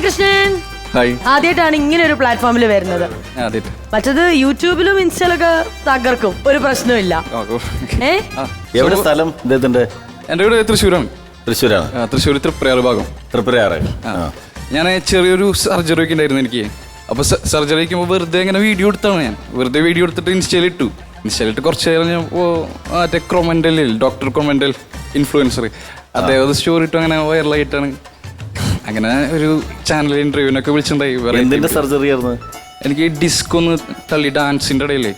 Krishnan. Hi. ആദ്യമായിട്ടാണ് ഇങ്ങനെ ഒരു പ്ലാറ്റ്ഫോമിൽ വരുന്നത്. മറ്റത് യൂട്യൂബിലും ഇൻസ്റ്റയിലൊക്കെ തകർക്കും, ഒരു പ്രശ്നമില്ല. എവിടെ സ്ഥലം ഇദ്ദേഹത്തിന്റെ? എൻ്റെ വീട് തൃശ്ശൂരാണ്. തൃശ്ശൂരാണ്. തൃശ്ശൂർ തൃപ്രയാറ് ഭാഗം. തൃപ്രയാറ്. ഞാൻ ചെറിയൊരു സർജറി ഒക്കെ ഉണ്ടായിരുന്നു എനിക്ക്. അപ്പോൾ സർജറി വയ്ക്കുമ്പോൾ വെറുതെ ഇങ്ങനെ വീഡിയോ എടുത്താണ് ഞാൻ. വെറുതെ വീഡിയോ എടുത്തിട്ട് ഇൻസ്റ്റയിലിട്ടു. ഇൻസ്റ്റയിലിട്ട് കുറച്ച് കഴിഞ്ഞപ്പോൾ മറ്റേ ക്രൊമൻഡൽ, ഡോക്ടർ ക്രൊമൻഡൽ ഇൻഫ്ലുവൻസർ, അദ്ദേഹം സ്റ്റോറി ഇട്ടു. അങ്ങനെ വൈറലായിട്ടാണ്. അങ്ങനെ ഒരു ചാനൽ ഇന്റർവ്യൂവിനൊക്കെ വിളിച്ചിട്ടുണ്ടായി. എന്തിന്റെ സർജറി ആയിരുന്നു? എനിക്ക് ഡിസ്ക് ഒന്ന് തള്ളി ഡാൻസിന്റെ ഇടയിലേ.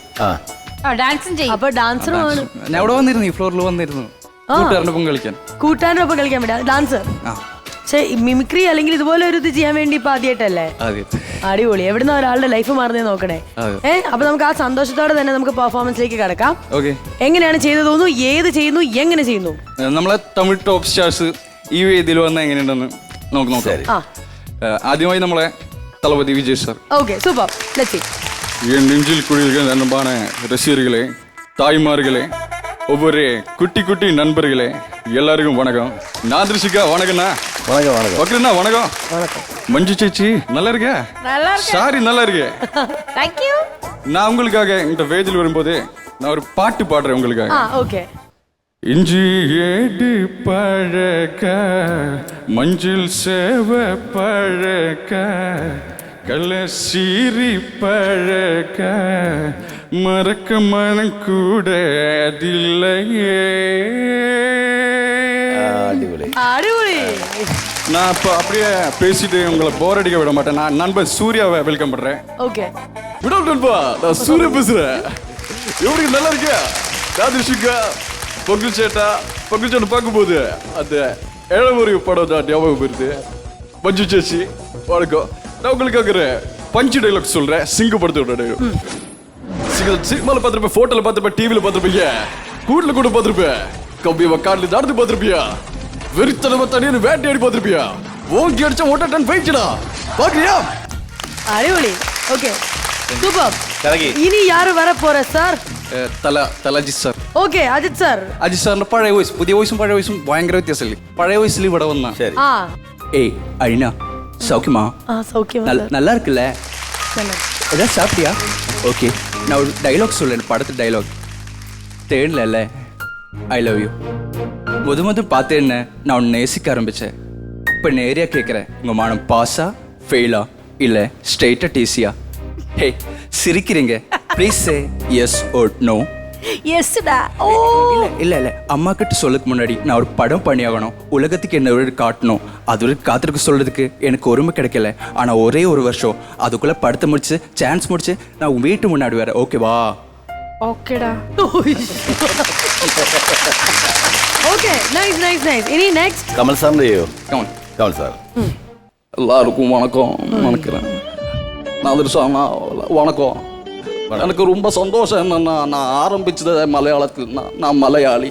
അപ്പൊ ഡാൻസറുമാണ്. ഞാൻ അവിടെ വന്നിരുന്നു, ഈ ഫ്ലോറിൽ വന്നിരുന്നു കൂട്ടുകാരൻ്റെ ഒപ്പം കളിക്കാൻ. കൂട്ടുകാരൻ്റെ ഒപ്പം കളിക്കാൻ വേണ്ടി ഡാൻസ്. പക്ഷെ മിമിക്രി അല്ലെങ്കിൽ ഇതുപോലെ ഒരു ഇത് ചെയ്യാൻ വേണ്ടി ഇപ്പൊ ആദ്യമായിട്ടല്ലേ? അടിപൊളി. എവിടുന്ന ഒരാളുടെ ലൈഫ് മാറുന്നേ നോക്കണേ. അപ്പൊ നമുക്ക് ആ സന്തോഷത്തോടെ തന്നെ നമുക്ക് പെർഫോമൻസിലേക്ക് കടക്കാം. എങ്ങനെയാണ് ചെയ്തു തോന്നുന്നു, ഏത് ചെയ്യുന്നു, എങ്ങനെ ചെയ്യുന്നു? നമ്മളെ തമിഴ് ടോപ്പ് സ്റ്റാർസ് ഈ വേദിയിൽ വന്ന എങ്ങനെയുണ്ടെന്ന് നമുക്ക് നോക്കാം. ആദ്യമായി നമ്മളെ Thalapathy Vijay sir. Okay, super. Let's see. என் நெஞ்சில் குழிகள் அன்பான ரசிகர்களே, தாய்மார்களே, ஒவ்வொரு குட்டி குட்டி நண்பர்களே, எல்லாருக்கும் வணக்கம். நான் திருஷிகா. வணக்கம்ண்ணா. வணக்கம். வணக்கம் வணக்கம். வணக்கம். மஞ்சு சேச்சி நல்லா இருக்க? சாரி, நல்லா இருக்கு. தேங்க்யூ. நான் உங்களுக்காக இந்த வேதியில் வரும்போது நான் ஒரு பாட்டு பாடுறேன் உங்களுக்காக. ஓகே. இஞ்சி ஏடு பழக்க, மஞ்சள் சேவ பழக்க, கள்ளசீரி பழக்க, மறக்க மனம் கூட அதில்லையே. நான் இப்போ அப்படியே பேசிட்டு உங்களை போர் அடிக்க விட மாட்டேன். நான் நண்பர் சூர்யாவை வெல்கம் பண்றேன். ஓகே. விட நண்பா, நான் சூர்யா பேசுறேன். எப்படி நல்லா இருக்கியா? ராதிஷிகா பொங்கல் சேட்டா பார்க்கும்போது அந்த ஏழமுறை படம் தான் ஞாபகம் வருது. மஞ்சு சேச்சி வணக்கம். நான் உங்களுக்காக பஞ்சு டைலாக் சொல்றேன். சிங்கு படத்தோட சினிமாவில் பார்த்துருப்பேன், போட்டோல பார்த்துருப்பேன், டிவியில் பார்த்துருப்பீங்க, கூட்டில் கூட பார்த்துருப்பேன், கம்பியை காட்டில் நடந்து பார்த்துருப்பியா, வெறித்தனமா தனியாக வேட்டையாடி பார்த்துருப்பியா, ஓங்கி அடிச்சா ஒட்ட டன் போயிடுச்சுடா, பார்க்கறியா? அடிபொலி. Okay, super. இனி யாரு வர போற sir? Ajith sir. Okay, Ajith sir. Ajith സാറിന്റെ പഴയ വോയിസ്, പുതിയ വോയിസും പഴയ വോയിസും ഭയങ്കര വ്യത്യാസമില്ലേ? പഴയ വോയിസിൽ ഇവിടെ വന്ന ഏയ് അഴിന சௌக்கியமா? சௌக்கியம். நல்லா இருக்குல்ல? ஏதாவது சாப்பிட்டியா? ஓகே, நான் ஒரு டைலாக் சொல்லேன், படத்து டைலாக். தேடல ஐ லவ் யூ. முத பார்த்தேன்னு நான் உன்னை நேசிக்க ஆரம்பித்தேன். இப்போ நேரியாக கேட்குறேன், உங்கள் மானம் பாஸா ஃபெயிலா இல்லை ஸ்ட்ரெயிட்டாக டீசியா? ஹே, சிரிக்கிறீங்க. Please say yes or no. எஸ்டா. ஓ இல்ல அம்மா கிட்ட சொல்லுக்கு முன்னாடி நான் ஒரு படம் பண்ணியாகணும், உலகத்துக்கு என்ன காட்டணும். அது ஒரு காத்திருக்க சொல்றதுக்கு எனக்கு உரிமை கிடைக்கல. ஆனா ஒரே ஒரு வருஷம் அதுக்குள்ள படத்தை முடிச்சு சான்ஸ் முடிச்சு நான் உன் வீட்டு முன்னாடி வர. ஓகேவா? ஓகேடா. Okay, nice nice nice. இனி next Kamal sir. Kamal sir. எல்லாருக்கும் வணக்கம். நினைக்கிறேன் வணக்கம். எனக்கு ரொம்ப சந்தோஷம் என்னன்னா, நான் ஆரம்பிச்சது மலையாளத்தில். நான் மலையாளி.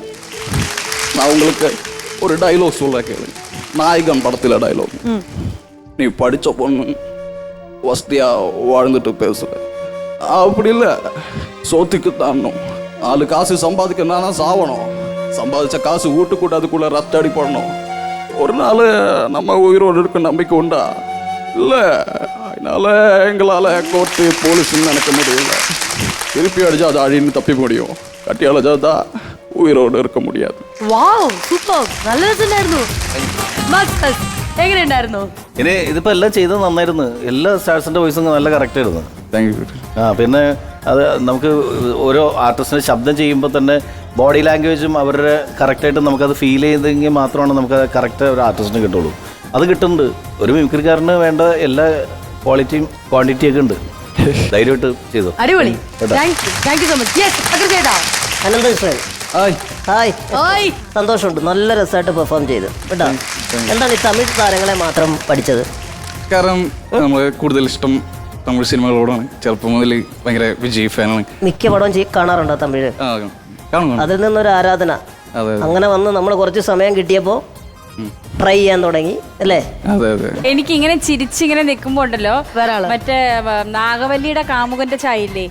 நான் உங்களுக்கு ஒரு டைலாக் சொல்ல கேளு. நாயகன் படத்தில் டைலாக். நீ படித்த பொண்ணு வசதியா வாழ்ந்துட்டு பேசுற, அப்படி இல்லை, சோத்துக்கு தாண்டணும். 4 காசு சம்பாதிக்கணும்னா சாவணும். சம்பாதிச்ச காசு வீட்டுக்கூட அதுக்குள்ள ரத்தடி போடணும். ஒரு நாள் நம்ம உயிரோடு இருக்க நம்பிக்கை உண்டா? இல்லை. அதனால எங்களால் கோர்ட்டு போலீஸ்ன்னு நினைக்க முடியல. திருப்பி அடிச்சா அது அழின்னு தப்பி முடியும். கட்டி அழைச்சா ഉയരോട് ഇരിക്കാൻ முடியாது. വാവ്, സൂപ്പർ. നല്ല രസമുണ്ടായിരുന്നു. എങ്ങനെയുണ്ടായിരുന്നു? ഇനി ഇതിപ്പോൾ എല്ലാം ചെയ്തത് നന്നായിരുന്നു. എല്ലാ സ്റ്റാർസിൻ്റെ വോയിസും നല്ല കറക്റ്റ് ആയിരുന്നു. Thank you. പിന്നെ അത് നമുക്ക് ഓരോ ആർട്ടിസ്റ്റിൻ്റെ ശബ്ദം ചെയ്യുമ്പോൾ തന്നെ ബോഡി ലാംഗ്വേജും അവരുടെ കറക്റ്റായിട്ട് നമുക്കത് ഫീൽ ചെയ്തെങ്കിൽ മാത്രമാണ് നമുക്ക് കറക്റ്റ് ഒരു ആർട്ടിസ്റ്റിന് കിട്ടുള്ളൂ. അത് കിട്ടുന്നുണ്ട്. ഒരു മിമിക്രിക്കാരന് വേണ്ട എല്ലാ ക്വാളിറ്റിയും ക്വാണ്ടിറ്റിയും ഒക്കെ ഉണ്ട്. ധൈര്യമായിട്ട് ചെയ്തു. അടിപൊളി. Thank you so much. Yes, അഗ്രജേട്ടാ. അനന്തകൃഷ്ണൻ. ഹായ്. സന്തോഷമുണ്ട്, നല്ല രസമായിട്ട് പെർഫോം ചെയ്തു കേട്ടോ. എന്താണ് ഈ തമിഴ് താരങ്ങളെ മാത്രം പഠിച്ചത്? കാരണം നമ്മൾ കൂടുതൽ ഇഷ്ടം തമിഴ് സിനിമകളോടാണ്. ചെറുപ്പം മുതൽ ഭയങ്കര വിജയ് ഫാനാണ്. മിക്ക പടവും കാണാറുണ്ടോ തമിഴ്? അതിൽ നിന്നൊരു ആരാധന. അങ്ങനെ വന്ന് നമ്മൾ കുറച്ച് സമയം കിട്ടിയപ്പോൾ ട്രൈ ചെയ്യാൻ തുടങ്ങി അല്ലേ? എനിക്ക് ഇങ്ങനെ ചിരിച്ചിങ്ങനെ നിൽക്കുമ്പോ ഉണ്ടല്ലോ, മറ്റേ നാഗവല്ലിയുടെ കാമുകന്റെ ചായയില്ലേ,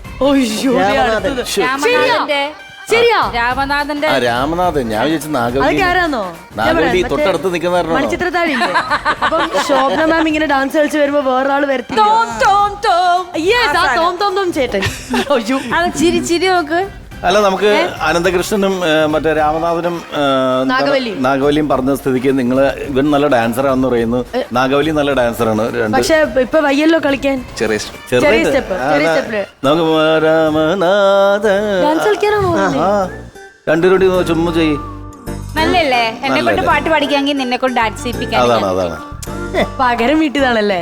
രാമനാഥന്റെ ശരിയാ രാമനാഥന്റെ രാമനാഥൻ ഞാൻ വിചാരിച്ചു അതൊക്കെ നാഗവല്ലി ആരാന്നോ നാഗവല്ലി തൊട്ടടുത്ത് നിൽക്കുന്ന മണിച്ചിത്രത്താഴില്ലേ അപ്പം ശോഭന മാം ഇങ്ങനെ ഡാൻസ് കളിച്ച് വരുമ്പോ വേറൊരാള് വരത്തില്ല ടോം ടോം ടോം Yes, ആ തോം തോം തോം ചേട്ടൻ അയ്യോ. അത് ചിരി ചിരി നോക്ക്. അല്ല നമുക്ക് അനന്തകൃഷ്ണനും മറ്റേ രാമനാഥനും നാഗവല്ലിയും പറഞ്ഞ സ്ഥിതിക്ക് നിങ്ങൾ ഇവൻ നല്ല ഡാൻസറാന്ന് പറയുന്നു. നാഗവല്ലി നല്ല ഡാൻസറാണ്. പക്ഷെ ഇപ്പൊ വയ്യല്ലോ കളിക്കാൻ. ചെറിയ സ്റ്റെപ്പ് നമുക്ക് രാമനാഥ ഡാൻസ് കളിക്കാനാണോ? രണ്ടുപേരോട് ചുമ്മാ ചെയ്യ്. നല്ലല്ലേ എന്നെ കൊണ്ട് പാട്ട് പഠിക്കാമെങ്കിൽ നിന്നെ കൊണ്ട് ഡാൻസ് ചെയ്യിപ്പിക്കാൻ. അതാണ് പകരം വീട്ടിലാണല്ലേ.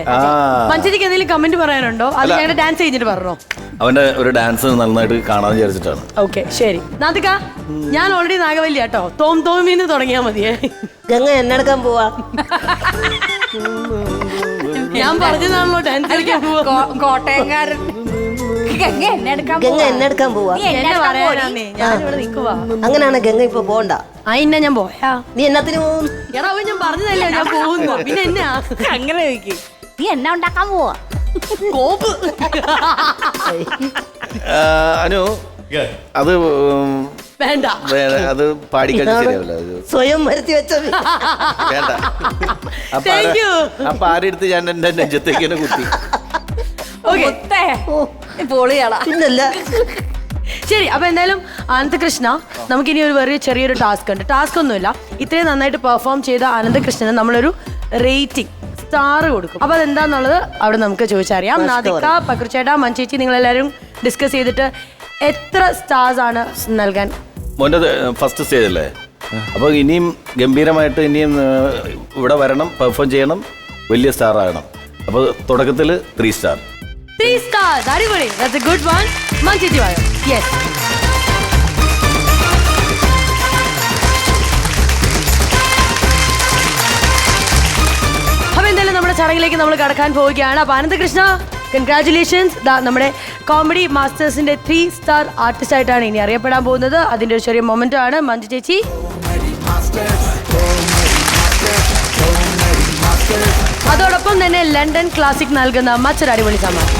മഞ്ചേരിക്ക് എന്തെങ്കിലും കമന്റ് പറയാനുണ്ടോ? അത് ഞങ്ങളുടെ ഡാൻസ് കഴിഞ്ഞിട്ട് പറഞ്ഞോ. അവന്റെ ഒരു ഡാൻസ് നന്നായിട്ട് കാണാൻ വിചാരിച്ചിട്ടാണ്. ഓക്കെ ശരി നാദിക, ഞാൻ ഓൾറെഡി നാഗവല്ലി കേട്ടോ. തോം തോമിന്ന് തുടങ്ങിയാ മതിയേ. ഗംഗ എന്നെടുക്കാൻ പോവാ. ഞാൻ പറഞ്ഞതാണല്ലോ ഡാൻസ് കളിക്കാൻ പോവാ. കോട്ടയംകാരൻ ഗംഗ എന്നെ എടുക്കാൻ ഗംഗ എന്നെടുക്കാൻ പോവാ. എന്നെ പറയാനാന്നേ, ഞാനിവിടെ നിക്കുവാ. അങ്ങനെയാണ് ഗംഗ ഇപ്പൊ പോണ്ട. ഇന്ന ഞാൻ പോയാ. നീ എന്നത്തിന് പോകും? എടാ അവൻ ഞാൻ പറഞ്ഞതല്ലേ ഞാൻ പോകുന്നു. പിന്നെ എന്നാ അങ്ങനെ ചോദിക്കും. നീ എന്നാ ഉണ്ടാക്കാൻ പോവാ? കോപ്പ്. അനു അത് വേണ്ട, അത് പാടിക്കഴിഞ്ഞാൽ ശരിയാവില്ല. സ്വയം വരുത്തി വെച്ചത് വേണ്ട. Thank you. അപ്പൊ ആരെടുത്ത് ഞാൻ എന്റെ നെഞ്ചത്തേക്ക് തന്നെ കുത്തി. പൊളിയാളാ. പിന്നല്ല. ശരി, അപ്പൊ എന്തായാലും അനന്തകൃഷ്ണ, നമുക്കിനി ഒരു വേറെ ചെറിയൊരു ടാസ്ക് ഉണ്ട്. ടാസ്ക് ഒന്നുമില്ല, ഇത്രയും നന്നായിട്ട് പെർഫോം ചെയ്ത അനന്തകൃഷ്ണന് നമ്മളൊരു റേറ്റിംഗ് സ്റ്റാർ കൊടുക്കും. അപ്പൊ അതെന്താന്നുള്ളത് അവിടെ നമുക്ക് ചോദിച്ചറിയാം. നാദിക, പക്രുച്ചേട്ടാ, മഞ്ചേച്ചി, നിങ്ങളെല്ലാവരും ഡിസ്കസ് ചെയ്തിട്ട് എത്ര സ്റ്റാർസ് ആണ് നൽകാൻ? മോൻ്റെ ഫസ്റ്റ് സ്റ്റേജ് അല്ലേ, അപ്പൊ ഇനിയും ഗംഭീരമായിട്ട് ഇനിയും ഇവിടെ വരണം, പെർഫോം ചെയ്യണം, വലിയ സ്റ്റാർ ആകണം. അപ്പൊ തുടക്കത്തിൽ 3 സ്റ്റാർ. 3 stars. അടിപൊളി. That's a good one. മഞ്ചേച്ചി വായോ. Yes. അപ്പൊ എന്തായാലും നമ്മുടെ ചടങ്ങിലേക്ക് നമ്മൾ കടക്കാൻ പോവുകയാണ്. അപ്പൊ അനന്തകൃഷ്ണ, കൺഗ്രാറ്റുലേഷൻസ്. നമ്മുടെ കോമഡി മാസ്റ്റേഴ്സിന്റെ 3 സ്റ്റാർ ആർട്ടിസ്റ്റ് ആയിട്ടാണ് ഇനി അറിയപ്പെടാൻ പോകുന്നത്. അതിന്റെ ഒരു ചെറിയ മൊമെന്റ് ആണ്. മഞ്ജു ചേച്ചി, അതോടൊപ്പം തന്നെ ലണ്ടൻ ക്ലാസിക് നൽകുന്ന മറ്റൊരു അടിപൊളി സമ്മാനം.